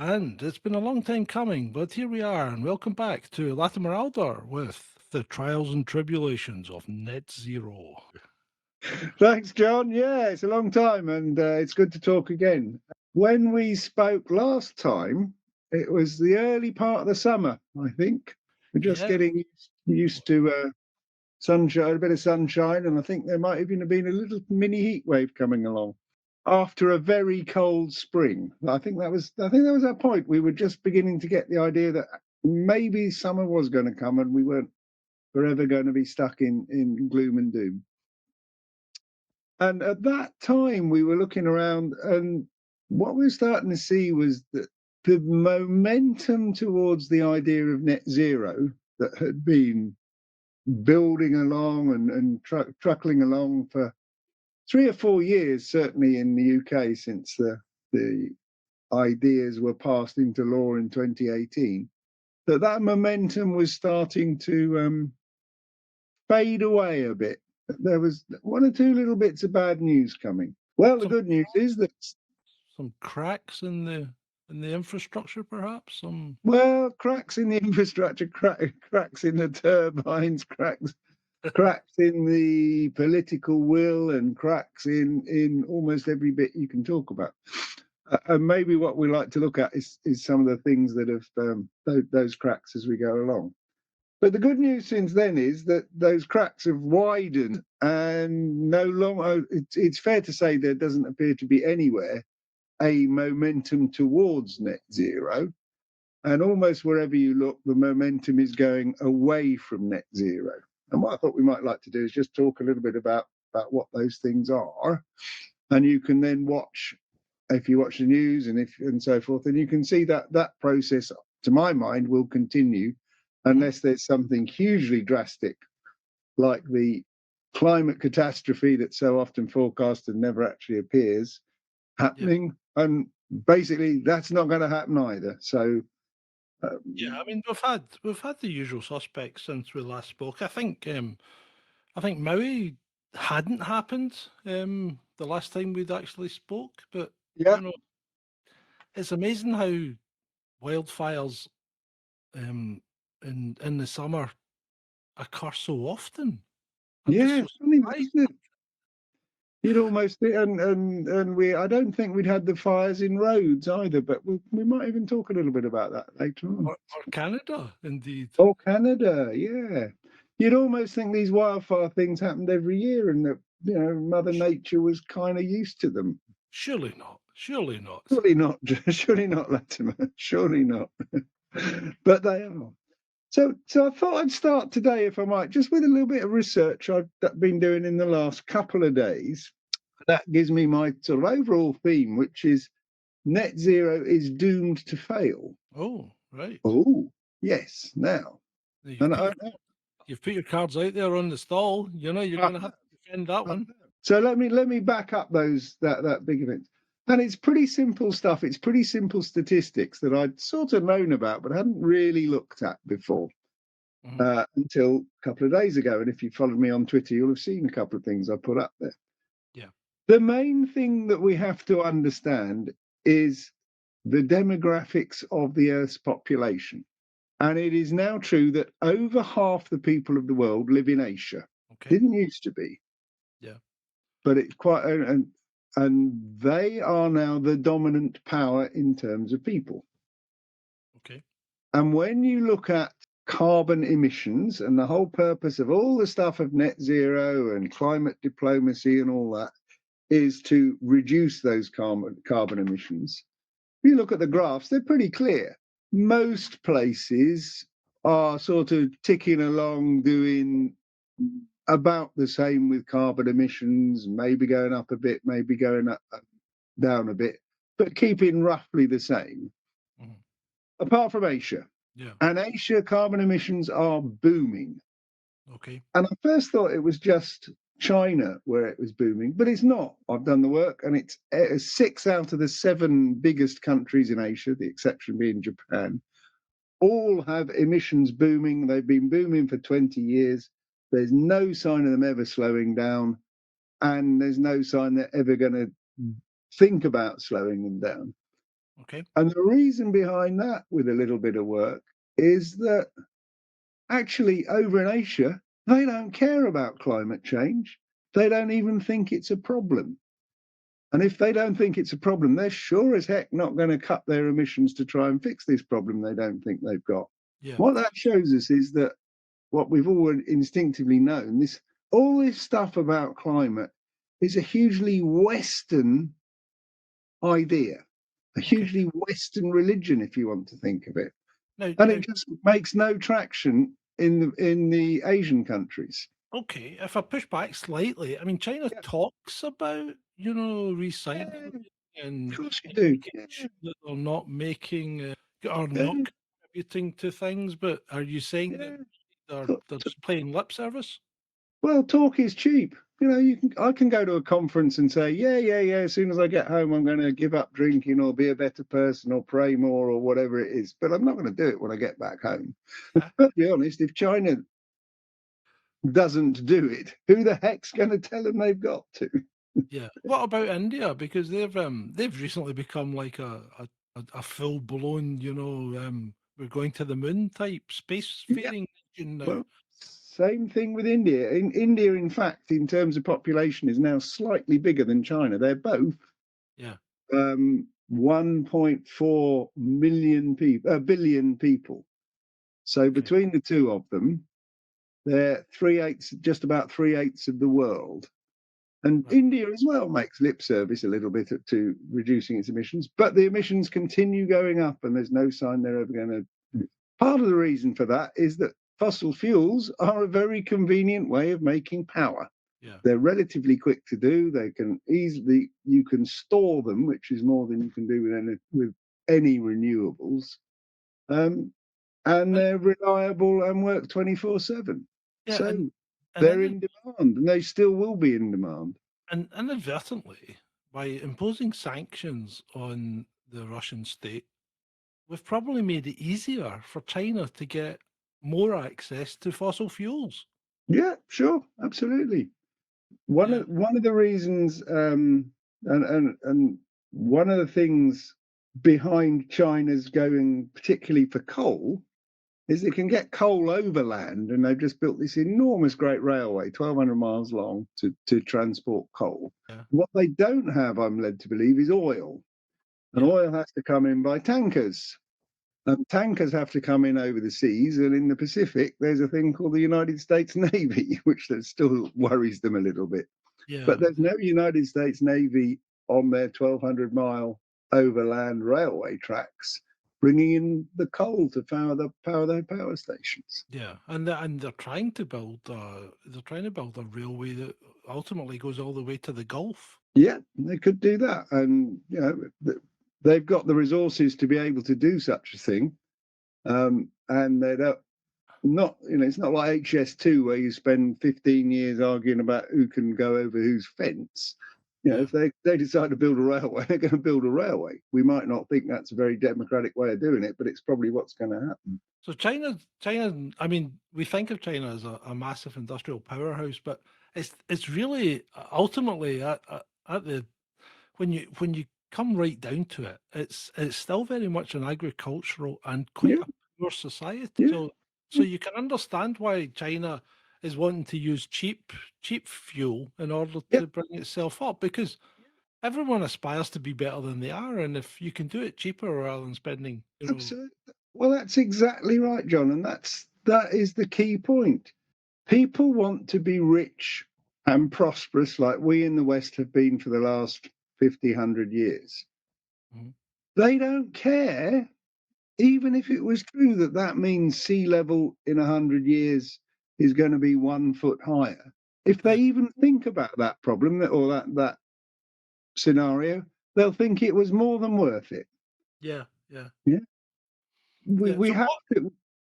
And it's been a long time coming, but here we are, and welcome back to Latimer with the trials and tribulations of net zero. Thanks, John. Yeah, it's a long time and it's good to talk again. When we spoke last time, it was the early part of the summer, I think. We're just Yeah, getting used to sunshine, a bit of sunshine, and I think there might even have been a little mini heat wave coming along after a very cold spring. I think that was our point. We were just beginning to get the idea that maybe summer was going to come and we weren't forever going to be stuck in gloom and doom. And at that time, we were looking around, and what we were starting to see was that the momentum towards the idea of net zero that had been building along and truckling along for 3 or 4 years, certainly in the UK, since the ideas were passed into law in 2018, that momentum was starting to fade away a bit. There was one or two little bits of bad news coming. Well, the some good news is that, some cracks in the infrastructure, perhaps. Some well, cracks in the infrastructure, cracks in the turbines, cracks in the political will, and cracks in almost every bit you can talk about. And maybe what we like to look at is some of the things that have those cracks as we go along. But the good news since then is that those cracks have widened, and no longer it's fair to say there doesn't appear to be anywhere a momentum towards net zero. And almost wherever you look, the momentum is going away from net zero. And what I thought we might like to do is just talk a little bit about what those things are. And you can then watch, if you watch the news and so forth, and you can see that process, to my mind, will continue Mhm. unless there's something hugely drastic like the climate catastrophe that's so often forecast and never actually appears Yeah, happening. And basically, that's not going to happen either. So, yeah. I mean, we've had the usual suspects since we last spoke. I think Maui hadn't happened the last time we'd actually spoke, but yeah, you know, it's amazing how wildfires um in the summer occur so often. I'm just yeah, so funny, surprised. isn't it? You'd almost and we. I don't think we'd had the fires in roads either, but we might even talk a little bit about that later on. Or Canada, indeed. Oh, Canada, yeah. You'd almost think these wildfire things happened every year, and that Mother Sh- Nature was kind of used to them. Surely not. Surely not. Surely not. Surely not, Latimer. Surely not. But they are. So I thought I'd start today, if I might, just with a little bit of research I've been doing in the last couple of days. That gives me my sort of overall theme, which is net zero is doomed to fail. Oh, right. Oh, yes. Now, You've and put you've put your cards out there on the stall. You know you're I, going to have to defend that one. so let me back up that big event. And it's pretty simple stuff. It's pretty simple statistics that I'd sort of known about, but hadn't really looked at before Mhm. until a couple of days ago. And if you followed me on Twitter, you'll have seen a couple of things I put up there. Yeah. The main thing that we have to understand is the demographics of the Earth's population. And it is now true that over half the people of the world live in Asia. Okay. Didn't used to be, Yeah. but it's quite and they are now the dominant power in terms of people. Okay. And when you look at carbon emissions and the whole purpose of all the stuff of net zero and climate diplomacy and all that is to reduce those carbon emissions. If you look at the graphs, they're pretty clear. Most places are sort of ticking along, doing about the same with carbon emissions, maybe going up a bit, maybe going up, down a bit, but keeping roughly the same, Mhm. apart from Asia. Yeah. And Asia carbon emissions are booming. Okay. And I first thought it was just China where it was booming, but it's not. I've done the work, and it's 6 out of the 7 biggest countries in Asia, the exception being Japan, all have emissions booming. They've been booming for 20 years. There's no sign of them ever slowing down, and there's no sign they're ever going to think about slowing them down. Okay. And the reason behind that, with a little bit of work, is that actually over in Asia, they don't care about climate change. They don't even think it's a problem. And if they don't think it's a problem, they're sure as heck not going to cut their emissions to try and fix this problem they don't think they've got. Yeah. What that shows us is that what we've all instinctively known, this all this stuff about climate is a hugely Western idea, a Okay. hugely Western religion, if you want to think of it. Now, And now, it just makes no traction in the Asian countries. okay. If I push back slightly, I mean, China Yeah, talks about, yeah, recycling of and course you do. making Yeah, sure that they're not making or not yeah, contributing to things. But are you saying that yeah. they're just playing lip service? Well, talk is cheap. I can go to a conference and say, yeah, yeah, yeah. As soon as I get home, I'm going to give up drinking or be a better person or pray more or whatever it is. But I'm not going to do it when I get back home. Yeah. But to be honest, if China doesn't do it, who the heck's going to tell them they've got to? Yeah. What about India? Because they've recently become like a full blown, we're going to the moon type Yeah, spacefaring nation now. well, same thing with India. In India, in fact, in terms of population, is now slightly bigger than China. They're both Yeah. 1.4 million people, billion people. So Okay. between the two of them, they're three-eighths, just about three-eighths of the world. And Right. India as well makes lip service a little bit to reducing its emissions, but the emissions continue going up, and there's no sign they're ever going to. Part of the reason for that is that fossil fuels are a very convenient way of making power. Yeah. They're relatively quick to do. They can easily, you can store them, which is more than you can do with any renewables. Um, and And they're reliable and work 24/7. yeah, So and they're then in demand, and they still will be in demand. and inadvertently, by imposing sanctions on the Russian state, we've probably made it easier for China to get more access to fossil fuels. Yeah, sure, absolutely. One Yeah. of one of the reasons, and one of the things behind China's going particularly for coal is it can get coal overland, and they've just built this enormous great railway, 1,200 miles long, to transport coal. Yeah. What they don't have, I'm led to believe, is oil. And Yeah. oil has to come in by tankers. And tankers have to come in over the seas. And in the Pacific, there's a thing called the United States Navy, which still worries them a little bit. Yeah. But there's no United States Navy on their 1,200-mile overland railway tracks bringing in the coal to power their power stations. Yeah, and they're trying to build a railway that ultimately goes all the way to the Gulf. Yeah, they could do that. And, they've got the resources to be able to do such a thing. And they don't, not, it's not like HS2 where you spend 15 years arguing about who can go over whose fence. Yeah. If they decide to build a railway, they're going to build a railway. We might not think that's a very democratic way of doing it, but it's probably what's going to happen. So China. I mean, we think of China as a massive industrial powerhouse, but it's really ultimately at the when you come right down to it, it's still very much an agricultural and quite Yeah, a poor society. yeah, So you can understand why China is wanting to use cheap fuel in order yeah, to bring itself up because everyone aspires to be better than they are, and if you can do it cheaper rather than spending, absolutely. Well, that's exactly right, John, and that is the key point. People want to be rich and prosperous like we in the West have been for the last 50, 100 years. Mhm. They don't care, even if it was true that that means sea level in 100 years is going to be 1 foot higher. If Yeah, they even think about that problem or that scenario, they'll think it was more than worth it. yeah, yeah, Yeah, we, yeah. we So have to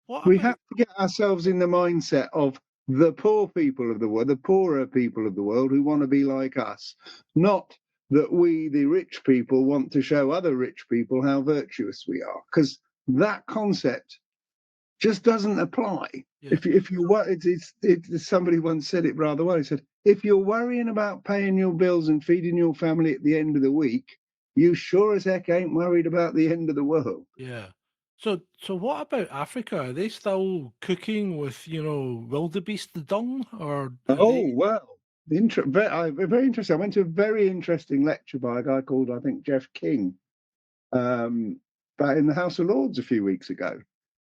what we about have to get ourselves in the mindset of the poor people of the world, the poorer people of the world who want to be like us, not that we, the rich people, want to show other rich people how virtuous we are, because that concept just doesn't apply. yeah, If you somebody once said it rather well. He said, if you're worrying about paying your bills and feeding your family at the end of the week, you sure as heck ain't worried about the end of the world. Yeah. So what about Africa? Are they still cooking with, wildebeest dung, or are Oh, they? well, very interesting. I went to a very interesting lecture by a guy called, I think, Jeff King, um, but in the House of Lords a few weeks ago.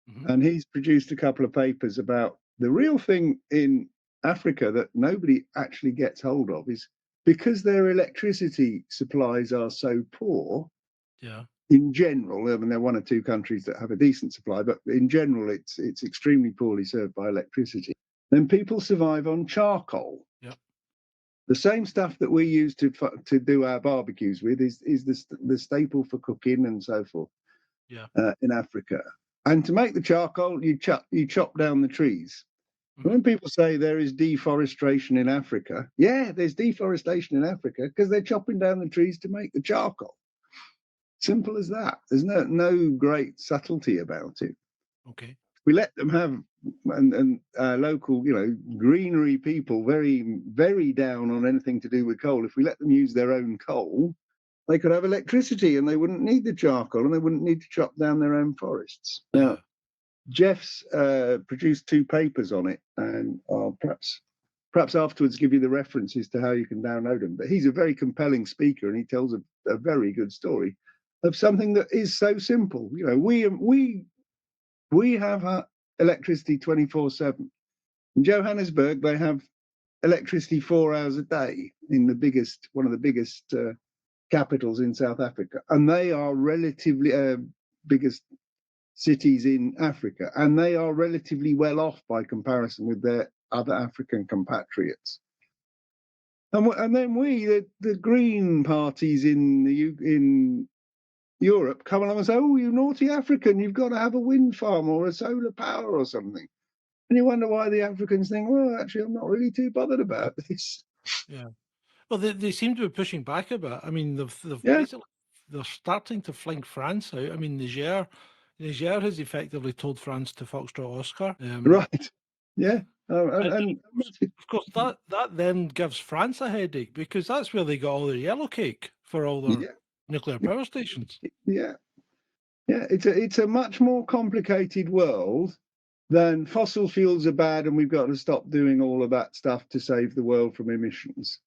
Mhm. And he's produced a couple of papers about the real thing in Africa that nobody actually gets hold of is because their electricity supplies are so poor Yeah. in general. I mean, there are one or two countries that have a decent supply, but in general, it's extremely poorly served by electricity. Then people survive on charcoal. Yep. The same stuff that we use to do our barbecues with is the staple for cooking and so forth Yeah. in Africa. And to make the charcoal, you chop down the trees. And Mhm. when people say there is deforestation in Africa, yeah, there's deforestation in Africa because they're chopping down the trees to make the charcoal. Simple as that. There's no great subtlety about it. Okay. We let them have and local, greenery people very very down on anything to do with coal. If we let them use their own coal, they could have electricity and they wouldn't need the charcoal and they wouldn't need to chop down their own forests. Now, Yeah. Jeff's produced two papers on it, and I'll perhaps afterwards give you the references to how you can download them. But he's a very compelling speaker, and he tells a very good story of something that is so simple. We have electricity 24/7. In Johannesburg, they have electricity 4 hours a day in one of the biggest capitals in South Africa, and they are relatively biggest cities in Africa, and they are relatively well off by comparison with their other African compatriots. And then the Green parties in Europe, come along and say, "Oh, you naughty African, you've got to have a wind farm or a solar power or something." And you wonder why the Africans think, "Well, actually, I'm not really too bothered about this." Yeah. Well, they seem to be pushing back a bit. I mean, they've Yeah, basically they're starting to fling France out. I mean, Niger has effectively told France to foxtrot Oscar. right. Yeah, And and of course, that then gives France a headache because that's where they got all their yellow cake for all their yeah, nuclear power stations. yeah. Yeah, it's a much more complicated world than fossil fuels are bad and we've got to stop doing all of that stuff to save the world from emissions.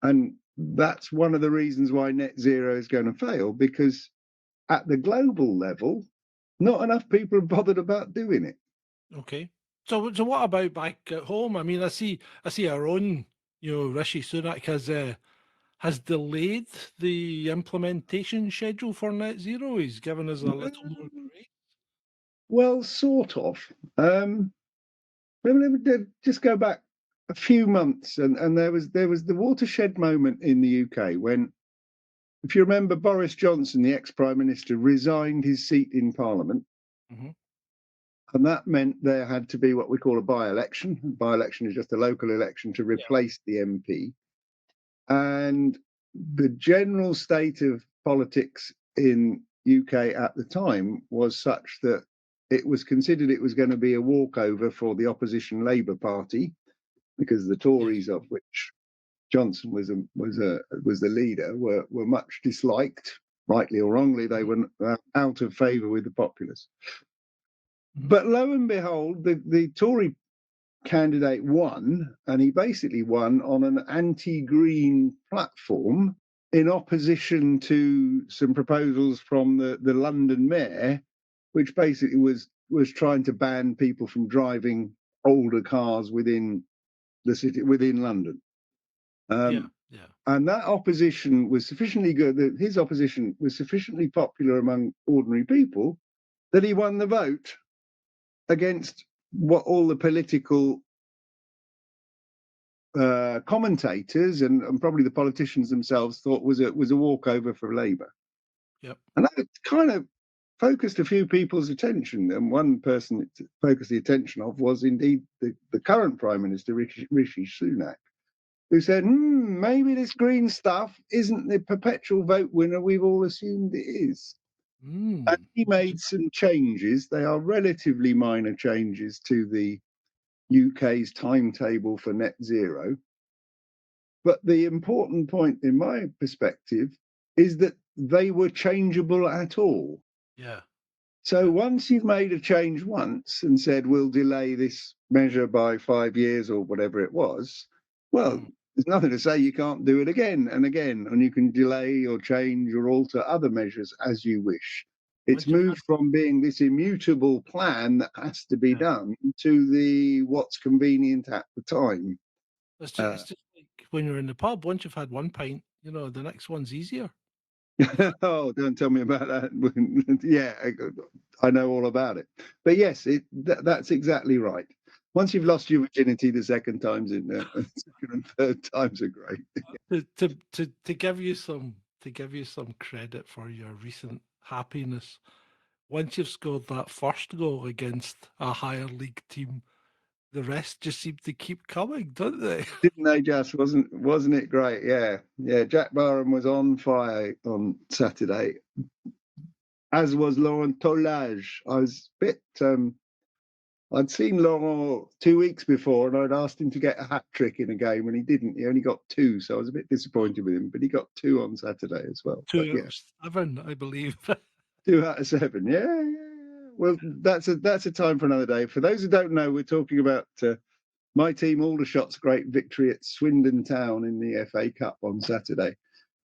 And that's one of the reasons why net zero is going to fail, because at the global level, not enough people are bothered about doing it. Okay. So what about back at home? I mean, I see our own, Rishi Sunak has delayed the implementation schedule for net zero. He's given us a little more grace. Well, sort of. Let me just go back a few months, and there was the watershed moment in the UK when, if you remember, Boris Johnson, the ex-prime minister, resigned his seat in Parliament, Hmm. and that meant there had to be what we call a by-election. A by-election is just a local election to Yeah. replace the MP. And the general state of politics in UK at the time was such that it was considered it was going to be a walkover for the opposition Labour Party, because the Yes. Tories, of which Johnson was the leader, were much disliked, rightly or wrongly. They Hmm. were out of favour with the populace. Hmm. But lo and behold, the Tory candidate won, and he basically won on an anti-green platform in opposition to some proposals from the London mayor, which basically was trying to ban people from driving older cars within the city, within London. Yeah. Um, Yeah. and that opposition was sufficiently good, that his opposition was sufficiently popular among ordinary people, that he won the vote against what all the political commentators and probably the politicians themselves thought was a walkover for Labour. Yep. And that kind of focused a few people's attention. And one person it focused the attention of was indeed the current Prime Minister, Rishi Sunak, who said, maybe this green stuff isn't the perpetual vote winner we've all assumed it is. And Mm. he made some changes. They are relatively minor changes to the UK's timetable for net zero. But the important point, in my perspective, is that they were changeable at all. Yeah. So once you've made a change once and said, we'll delay this measure by 5 years or whatever it was, well, Mm. there's nothing to say you can't do it again and again, and you can delay or change or alter other measures as you wish. It's Once you've had, moved from being this immutable plan that has to be yeah, done to the what's convenient at the time. it's just like when you're in the pub. Once you've had one pint, the next one's easier. Oh, don't tell me about that. Yeah, I know all about it. But yes, that's exactly right. Once you've lost your virginity, the second times in there, second and third times are great. To give you some credit for your recent happiness, once you've scored that first goal against a higher league team, the rest just seem to keep coming, don't they? Didn't they just? Wasn't it great? Yeah, yeah. Jack Barham was on fire on Saturday, as was Laurent Tolage. I was a bit. I'd seen Laurent 2 weeks before, and I'd asked him to get a hat trick in a game, and he didn't. He only got two, so I was a bit disappointed with him. But he got two on Saturday as well. But Two out yeah, of seven, I believe. 2 out of 7. Yeah, yeah, yeah. Well, that's a time for another day. For those who don't know, we're talking about my team, Aldershot's great victory at Swindon Town in the FA Cup on Saturday.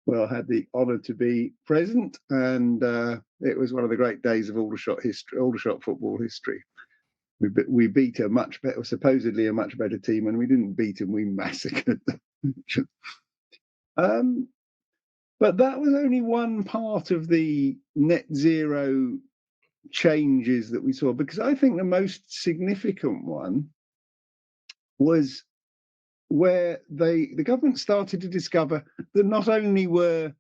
Well, I had the honour to be present, and it was one of the great days of Aldershot history, Aldershot football history. We beat a much better, supposedly a much better team, and we didn't beat them; we massacred them. But that was only one part of the net zero changes that we saw, because I think the most significant one was where the government started to discover that not only were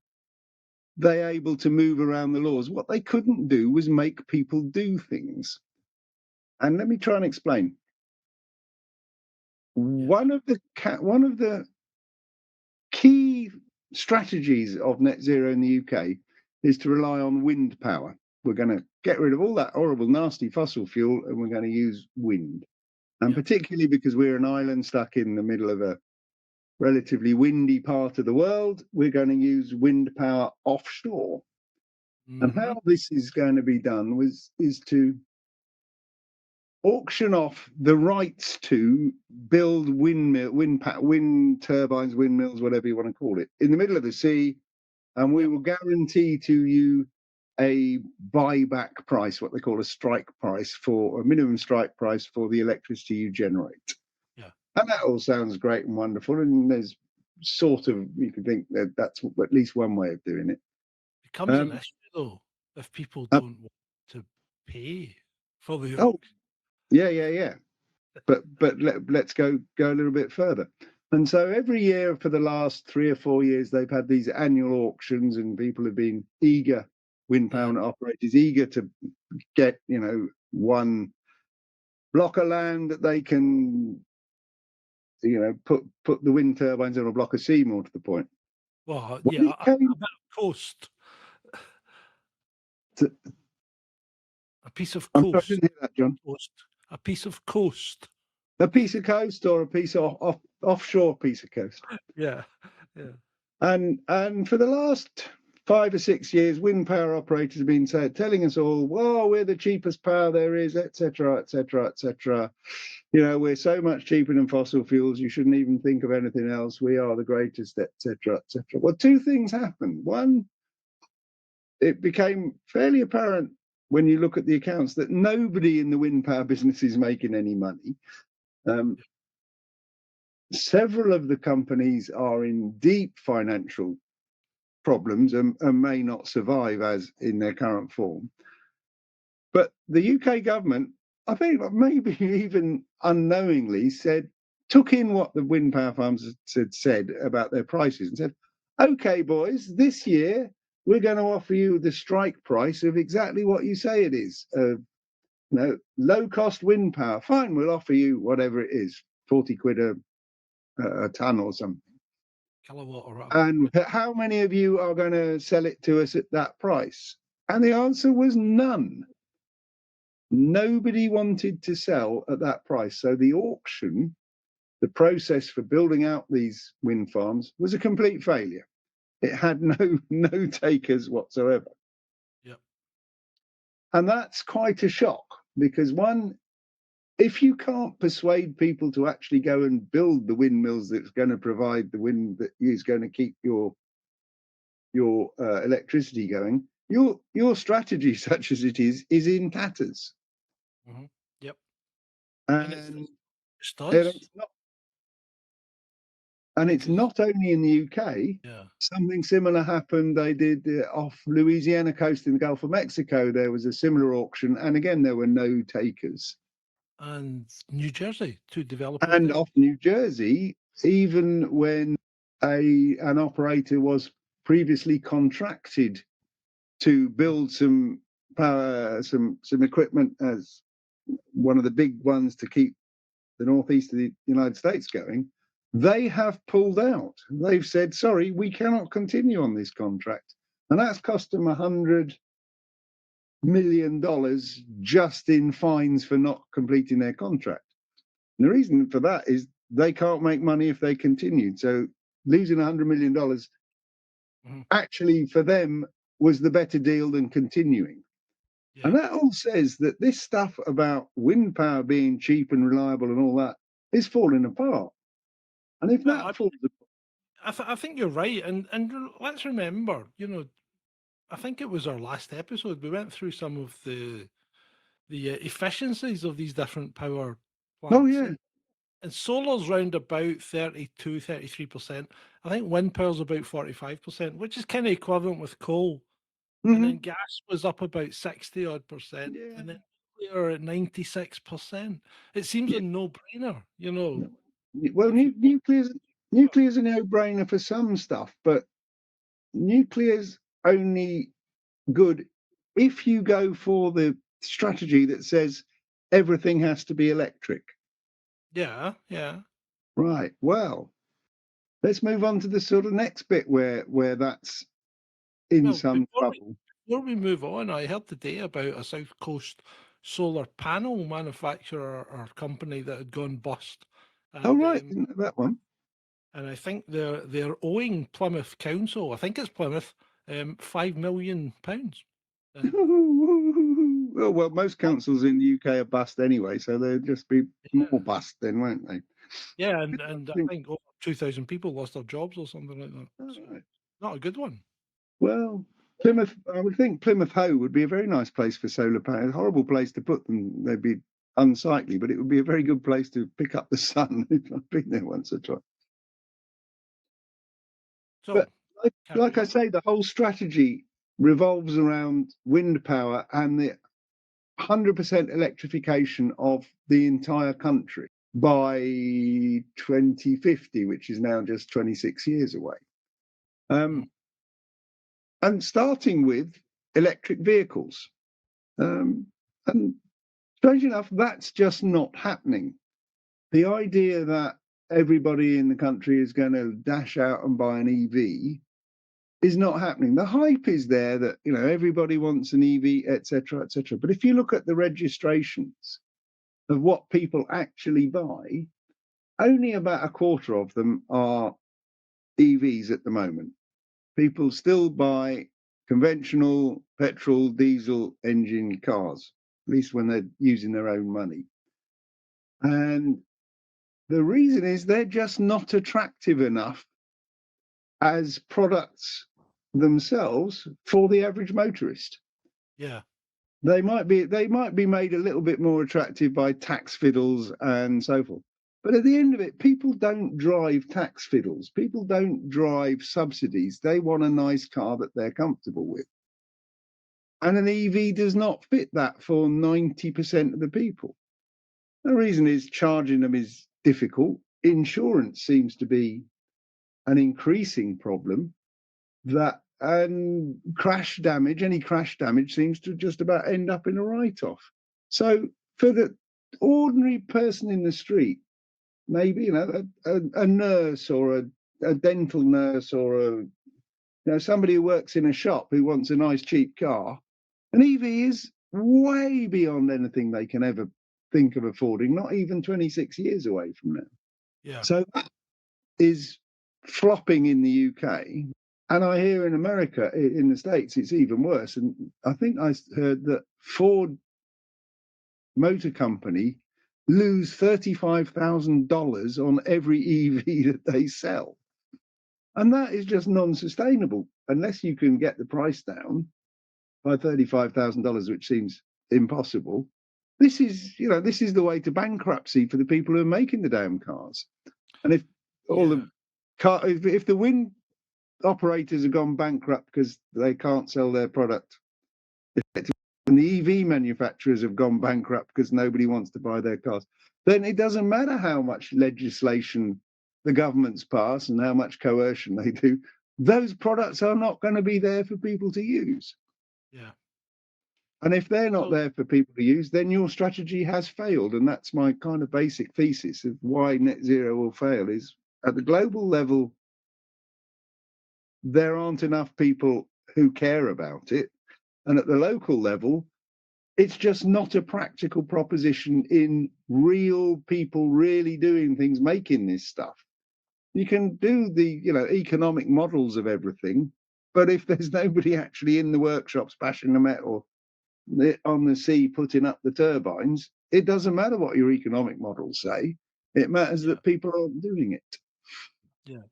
they able to move around the laws, what they couldn't do was make people do things. And let me try and explain. Yeah. One of the key strategies of net zero in the UK is to rely on wind power. We're going to get rid of all that horrible, nasty fossil fuel, and we're going to use wind. And Yeah. particularly because we're an island stuck in the middle of a relatively windy part of the world, we're going to use wind power offshore. And Mm-hmm. how this is going to be done is to auction off the rights to build wind turbines, windmills, whatever you want to call it, in the middle of the sea, and we Yep. will guarantee to you a buyback price, what they call a strike price, for a minimum strike price for the electricity you generate. Yeah. And that all sounds great and wonderful, and there's sort of, you can think that that's at least one way of doing it. Becomes an issue though if people Uh, don't want to pay for the oh, yeah, yeah, yeah. But let's go a little bit further. And so every year for the last 3 or 4 years, they've had these annual auctions, and people have been eager, wind yeah. power operators, eager to get, one block of land that they can, put the wind turbines on a block of sea, more to the point. Well, When yeah, it came a bit of coast, to, a piece of I'm sorry, I coast, didn't hear that, John. coast, a piece of coast. A piece of coast or a piece of offshore piece of coast. Yeah, yeah, And for the last 5 or 6 years, wind power operators have been telling us all, "Well, we're the cheapest power there is, etc., etc., etc. We're so much cheaper than fossil fuels. You shouldn't even think of anything else. We are the greatest, etc., etc." Well, two things happened. One, it became fairly apparent when you look at the accounts that nobody in the wind power business is making any money. Um, Several of the companies are in deep financial problems and may not survive as in their current form. But the UK government, I think maybe even unknowingly, took in what the wind power farms had said about their prices and said, "Okay, boys, this year we're going to offer you the strike price of exactly what you say it is. Low cost wind power. Fine, we'll offer you whatever it is, 40 quid a ton or something. kilowatt or whatever. And how many of you are going to sell it to us at that price?" And the answer was none. Nobody wanted to sell at that price. So the auction, the process for building out these wind farms, was a complete failure. It had no takers whatsoever. Yep. And that's quite a shock because if you can't persuade people to actually go and build the windmills that's going to provide the wind that is going to keep your electricity going, your strategy, such as it is in tatters. Mhm. Yep. And And it's and does. it's not and it's Because not only in the UK. yeah. Something similar happened. They did off Louisiana coast in the Gulf of Mexico. There was a similar auction, and again there were no takers. And New Jersey, 2 developers And there. off New Jersey, even when an operator was previously contracted to build some power, some equipment as one of the big ones to keep the northeast of the United States going, they have pulled out. They've said, sorry, we cannot continue on this contract. And that's cost them $100 million just in fines for not completing their contract. And the reason for that is they can't make money if they continued. So losing $100 million Mhm. actually for them was the better deal than continuing. And Yeah. that all says that this stuff about wind power being cheap and reliable and all that is falling apart. And if Well, that falls apart, I think you're right, and let's remember, I think it was our last episode. We went through some of the efficiencies of these different power oh plants, yeah, and solar's round about 33%. I think wind power's about 45%, which is kind of equivalent with coal. And then mm-hmm. gas was up about 60 odd percent, Yeah, and then nuclear at 96%. It seems yeah. a no-brainer, Well, if you nuclear's a no-brainer for some stuff, but nuclear's only good if you go for the strategy that says everything has to be electric. yeah, yeah. Right. Well, let's move on to the sort of next bit where that's in Well, some trouble. before we move on, I heard today about a South Coast solar panel manufacturer or company that had gone bust, Oh and right, isn't it that one? I think they're owing Plymouth Council, I think it's Plymouth, £5 million, and Oh well, most councils in the UK are bust anyway, so they'll just be more yeah, bust then, won't they? yeah, and I think over 2,000 people lost their jobs or something like that. All So right. not a good one. Well, Plymouth, I would think Plymouth Hoe would be a very nice place for solar panels. A horrible place to put them. They'd be unsightly, but it would be a very good place to pick up the sun. I've been there once or twice. So But like carry I on. say, the whole strategy revolves around wind power and the 100% electrification of the entire country by 2050, which is now just 26 years away. Mhm. And starting with electric vehicles. Um, and strange enough, that's just not happening. The idea that everybody in the country is going to dash out and buy an EV is not happening. The hype is there that everybody wants an EV, etc., etc. But if you look at the registrations of what people actually buy, only about a quarter of them are EVs at the moment. People still buy conventional petrol, diesel engine cars, at least when they're using their own money. And the reason is they're just not attractive enough as products themselves for the average motorist. Yeah, They might be made a little bit more attractive by tax fiddles and so forth. But at the end of it, people don't drive tax fiddles. People don't drive subsidies. They want a nice car that they're comfortable with. And an EV does not fit that for 90% of the people. The reason is charging them is difficult. Insurance seems to be an increasing problem that and any crash damage seems to just about end up in a write-off. So for the ordinary person in the street, maybe a nurse or a dental nurse or somebody who works in a shop who wants a nice cheap car, an EV is way beyond anything they can ever think of affording, not even 26 years away from now. yeah. So that is flopping in the UK. And I hear in America, in the States, it's even worse. And I think I heard that Ford Motor Company lose $35,000 on every EV that they sell. And that is just non-sustainable unless you can get the price down by $35,000, which seems impossible. This is, this is the way to bankruptcy for the people who are making the damn cars. And if all Yeah. the if the wind operators have gone bankrupt because they can't sell their product, and the EV manufacturers have gone bankrupt because nobody wants to buy their cars, then it doesn't matter how much legislation the governments pass and how much coercion they do. Those products are not going to be there for people to use. Yeah. And if they're not So there for people to use, then your strategy has failed. And that's my kind of basic thesis of why net zero will fail is at the global level, there aren't enough people who care about it. And at the local level, it's just not a practical proposition in real people really doing things, making this stuff. You can do the, economic models of everything, but if there's nobody actually in the workshops bashing the metal on the sea, putting up the turbines, it doesn't matter what your economic models say. It matters yeah, that people aren't doing it. yeah.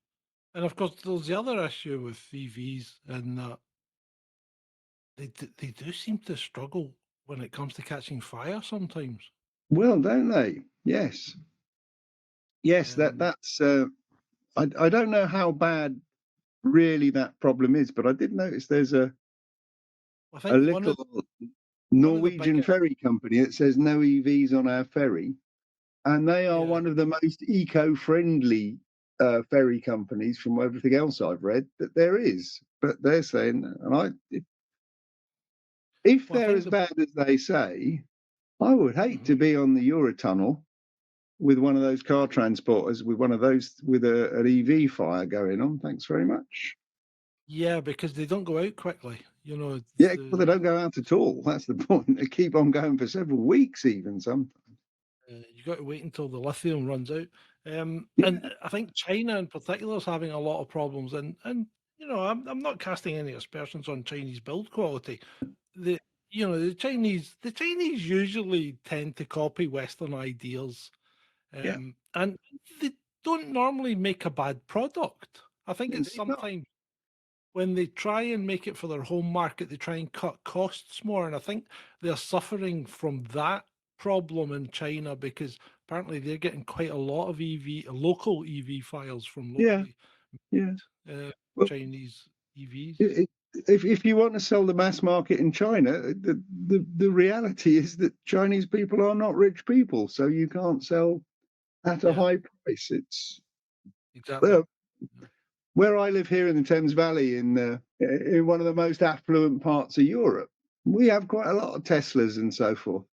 And of course, there's the other issue with EVs, and that they do seem to struggle when it comes to catching fire sometimes. Well, don't they? Yes, yes. Um, That's. I don't know how bad really that problem is, but I did notice there's I a think little one of the Norwegian biggest, ferry company that says no EVs on our ferry, and they are yeah, one of the most eco-friendly ferry companies from everything else I've read that there is. But they're saying, if well, I they're think as bad as they say, I would hate to be on the Eurotunnel with one of those car transporters with one of those with an EV fire going on. Thanks very much. yeah, because they don't go out quickly. You know, Yeah, well, they the don't go out at all. That's the point. They keep on going for several weeks, even sometimes. you got to wait until the lithium runs out. Yeah, And I think China in particular is having a lot of problems. And I'm not casting any aspersions on Chinese build quality. The the Chinese usually tend to copy Western ideas, yeah, and they don't normally make a bad product. I think it's indeed not. sometimes when they try and make it for their home market, they try and cut costs more. And I think they're suffering from that problem in China because apparently they're getting quite a lot of local EV files from Yeah, locally yeah. uh, Well, Chinese EVs. if you want to sell the mass market in China, the reality is that Chinese people are not rich people, so you can't sell at a Yeah, high price. It's exactly. Yeah. where I live here in the Thames Valley, in one of the most affluent parts of Europe. We have quite a lot of Teslas and so forth.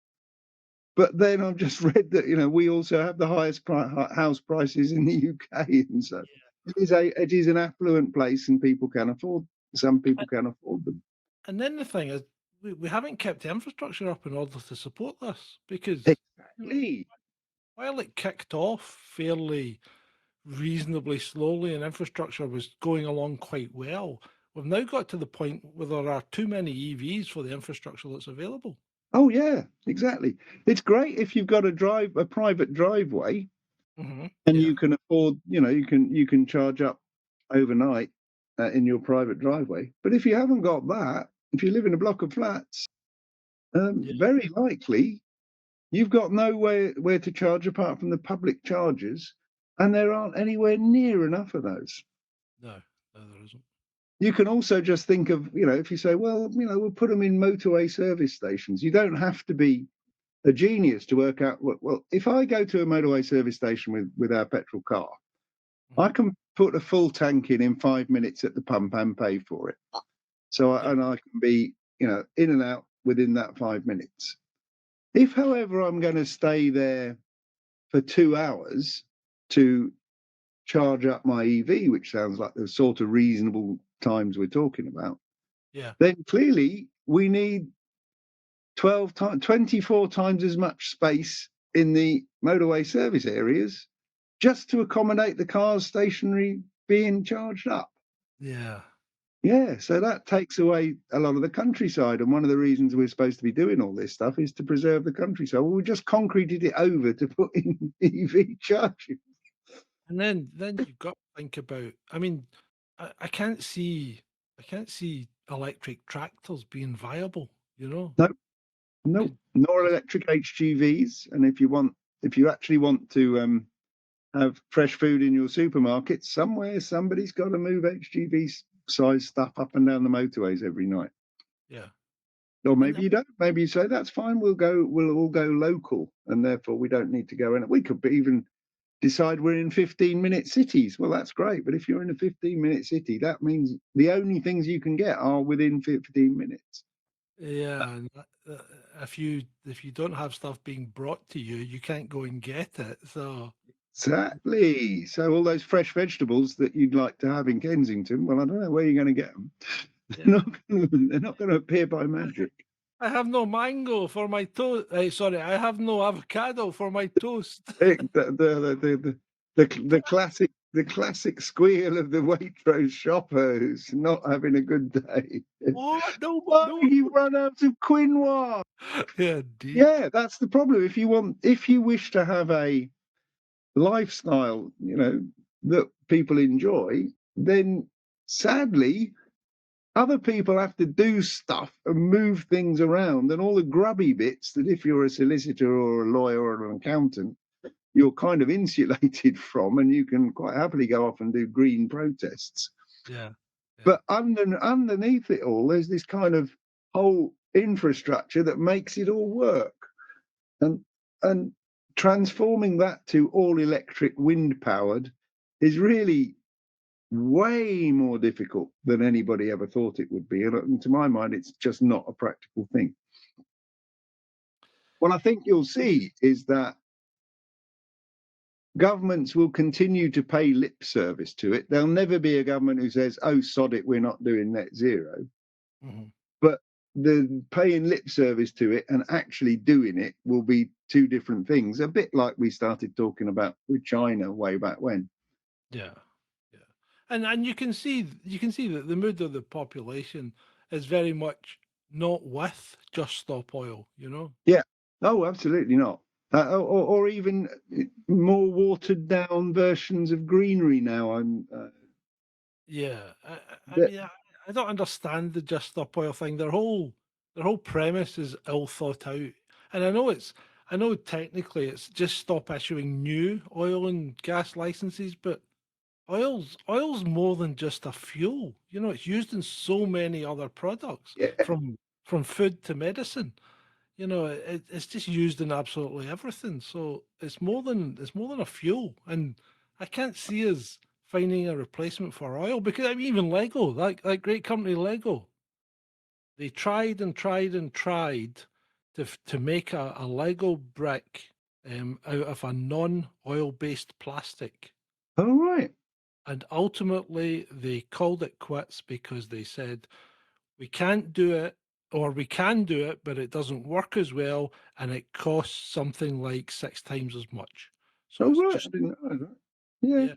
But then I've just read that we also have the highest house prices in the UK, and so it is an affluent place, and people can afford. Some people can afford them. And then the thing is, we haven't kept the infrastructure up in order to support this because, you know, Exactly. while it kicked off fairly reasonably slowly and infrastructure was going along quite well, we've now got to the point where there are too many EVs for the infrastructure that's available. Oh yeah, exactly. It's great if you've got a private driveway, and Yeah, you can afford. You can charge up overnight in your private driveway. But if you haven't got that, if you live in a block of flats, yeah, very likely you've got nowhere where to charge apart from the public chargers, and there aren't anywhere near enough of those. no, no, there isn't. You can also just think of, if you say, well, we'll put them in motorway service stations. You don't have to be a genius to work out, well, if I go to a motorway service station with our petrol car, I Mhm. can put a full tank in 5 minutes at the pump and pay for it. Yeah, And I can be, in and out within that 5 minutes. If, however, I'm going to stay there for 2 hours to charge up my EV, which sounds like the sort of reasonable times we're talking about, yeah, then clearly we need 24 times as much space in the motorway service areas just to accommodate the cars stationary being charged up. yeah. Yeah, so that takes away a lot of the countryside, and one of the reasons we're supposed to be doing all this stuff is to preserve the countryside. Well, we just concreted it over to put in EV charging. And then you've got to think about, I mean, I can't see electric tractors being viable, you know? No, no, Could nor just electric HGVs. And if you actually want to have fresh food in your supermarket, somewhere somebody's got to move HGV size stuff up and down the motorways every night. yeah. Or And maybe you don't. Maybe you say that's fine. We'll all go local, and therefore we don't need to go in. We could even decide we're in 15-minute cities. Well, that's great. But if you're in a 15-minute city, that means the only things you can get are within 15 minutes. yeah, and if you don't have stuff being brought to you, you can't go and get it. So Exactly. So all those fresh vegetables that you'd like to have in Kensington, well, I don't know where you're going to get them. yeah. They're not going to appear by magic. I have no mango for my toast. Sorry, I have no avocado for my toast. The classic squeal of the Waitrose shopper who's not having a good day. What? No, Oh, no. you run out of quinoa. Yeah, indeed. Yeah, that's the problem. If you wish to have a lifestyle, that people enjoy, then sadly other people have to do stuff and move things around, and all the grubby bits that if you're a solicitor or a lawyer or an accountant, you're kind of insulated from, and you can quite happily go off and do green protests. Yeah, yeah, But underneath it all, there's this kind of whole infrastructure that makes it all work. And transforming that to all electric wind powered is really way more difficult than anybody ever thought it would be. And to my mind, it's just not a practical thing. What I think you'll see is that governments will continue to pay lip service to it. There'll never be a government who says, oh, sod it, we're not doing net zero. mhm, But the paying lip service to it and actually doing it will be two different things, a bit like we started talking about with China way back when. yeah, yeah. And you can see that the mood of the population is very much not with just stop oil, you know? Yeah. Oh, absolutely not. Or even more watered down versions of greenery now. Yeah. I That, mean, I don't understand the just stop oil thing. Their whole premise is ill thought out. And I know technically it's just stop issuing new oil and gas licenses, but oil's more than just a fuel. You know, it's used in so many other products, yeah, from food to medicine. You know, it's just used in absolutely everything. So it's more than a fuel, and I can't see us finding a replacement for oil because I mean, even Lego, like great company Lego, they tried and tried and tried to make a Lego brick out of a non-oil based plastic. all right. And ultimately, they called it quits because they said, we can't do it, or we can do it, but it doesn't work as well, and it costs something like 6 times as much. So All it's right. I just, didn't know that. Yeah. yeah.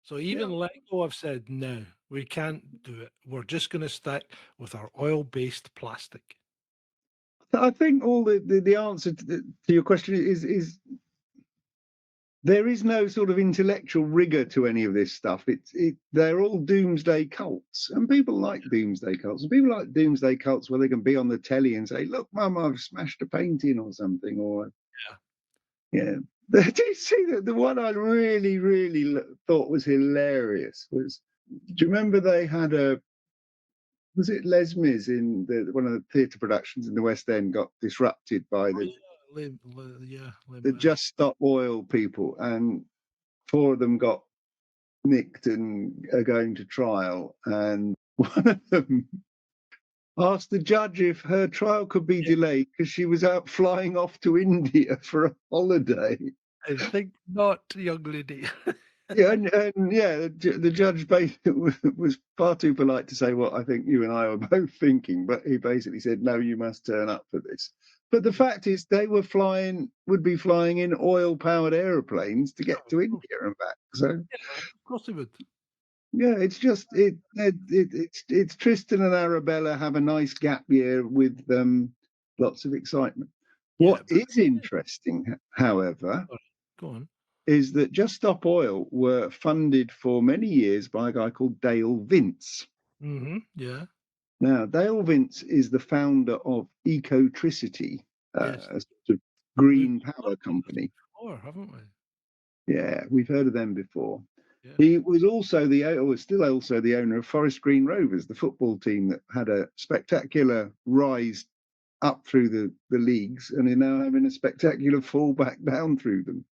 So even Yeah. Lego have said, no, we can't do it. We're just going to stick with our oil based plastic. I think all the answer to your question is there is no sort of intellectual rigor to any of this stuff. They're all doomsday cults, and people like doomsday cults. And people like doomsday cults where they can be on the telly and say, "Look, Mum, I've smashed a painting or something," or Yeah. yeah. Did you see that the one I really, really thought was hilarious was? Do you remember they had a was it Les Mis in one of the theatre productions in the West End got disrupted by Oh, the yeah. Yeah. the Just Stop Oil people, and four of them got nicked and are going to trial. And one of them asked the judge if her trial could be Yeah. delayed because she was out flying off to India for a holiday. I think not, young lady. Yeah, and yeah, the judge basically was far too polite to say what I think you and I were both thinking, but he basically said, "No, you must turn up for this." But the Yeah. fact is, they would be flying in oil-powered aeroplanes to get to India and back. So Yeah, of course they would. Yeah, it's just it's Tristan and Arabella have a nice gap year with lots of excitement. Yeah, What but is interesting, however, sorry, go on. is that Just Stop Oil were funded for many years by a guy called Dale Vince. Yeah. Now, Dale Vince is the founder of Ecotricity, Yes. a sort of We've green power talked about this company. before, haven't we? Yeah, we've heard of them before. Yeah. He was also or still also the owner of Forest Green Rovers, the football team that had a spectacular rise up through the leagues and are now having a spectacular fall back down through them.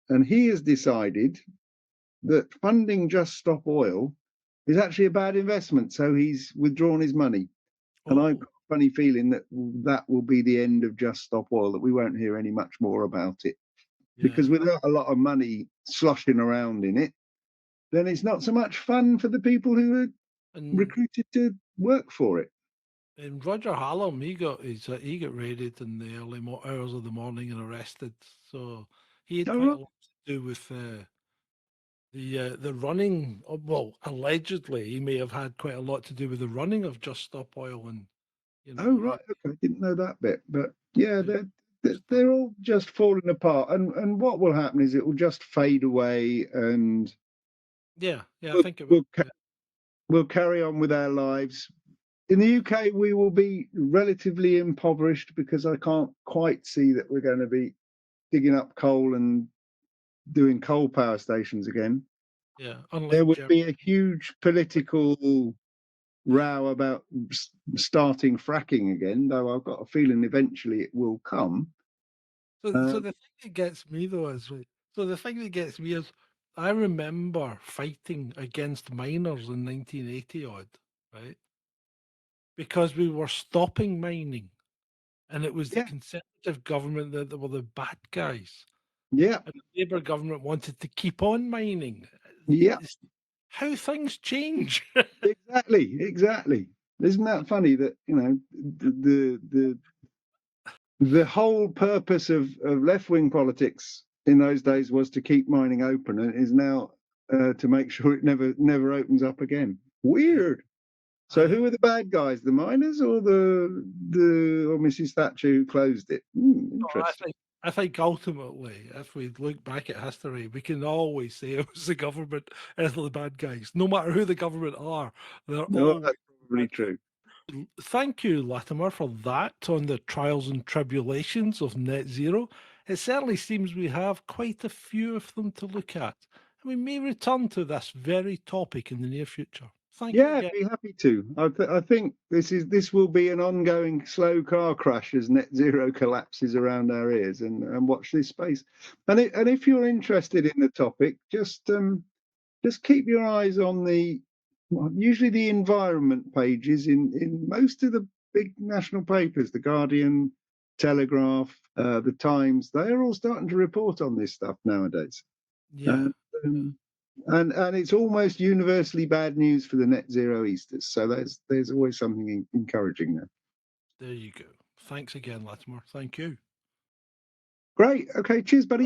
And he has decided that funding Just Stop Oil is actually a bad investment, so he's withdrawn his money. And I've Oh, got a funny feeling that that will be the end of Just Stop Oil, that we won't hear any much more about it. Because yeah. without a lot of money sloshing around in it, then it's not so much fun for the people who are And recruited to work for it. Roger Hallam, he got raided in the early hours of the morning and arrested. So he had Oh, quite a right. lot to do with the running. Well, allegedly, he may have had quite a lot to do with the running of Just Stop Oil, and you Oh, know, right. Okay. Didn't know that bit. But yeah, it they're all just falling apart. And what will happen is it will just fade away and yeah, yeah, I we'll, think it will. we'll, we'll carry on with our lives. In the UK, we will be relatively impoverished because I can't quite see that we're going to be digging up coal and doing coal power stations again. Yeah, There unlike would Germany. be a huge political row about starting fracking again, though I've got a feeling eventually it will come. So Uh, the thing that gets me though is so the thing that gets me is I remember fighting against miners in 1980 odd, right? Because we were stopping mining, and it was the yeah, Conservative government that were the bad guys, yeah, and the Labour government wanted to keep on mining. yeah, It's how things change. exactly, exactly. Isn't that funny that the whole purpose of left wing politics in those days was to keep mining open, and is now to make sure it never opens up again. Yeah, Weird. I So know. who are the bad guys? The miners or the or Mrs. Thatcher who closed it? No, Interesting. I think ultimately, if we look back at history, we can always say it was the government as the bad guys. No matter who the government are, they're No, always that's probably bad. true. Thank you, Latimer, for that on the trials and tribulations of net zero. It certainly seems we have quite a few of them to look at. And we may return to this very topic in the near future. Thank you Yeah, I'd again. be happy to. I think this will be an ongoing slow car crash as net zero collapses around our ears, and watch this space. And if you're interested in the topic, just keep your eyes on usually the environment pages in most of the big national papers, the Guardian, Telegraph, the Times. They are all starting to report on this stuff nowadays. Yeah, And, um, and it's almost universally bad news for the net zero Easters. So there's always something encouraging there. there you go. Thanks again, Latimer. Thank you. Great. Okay. Cheers, buddy.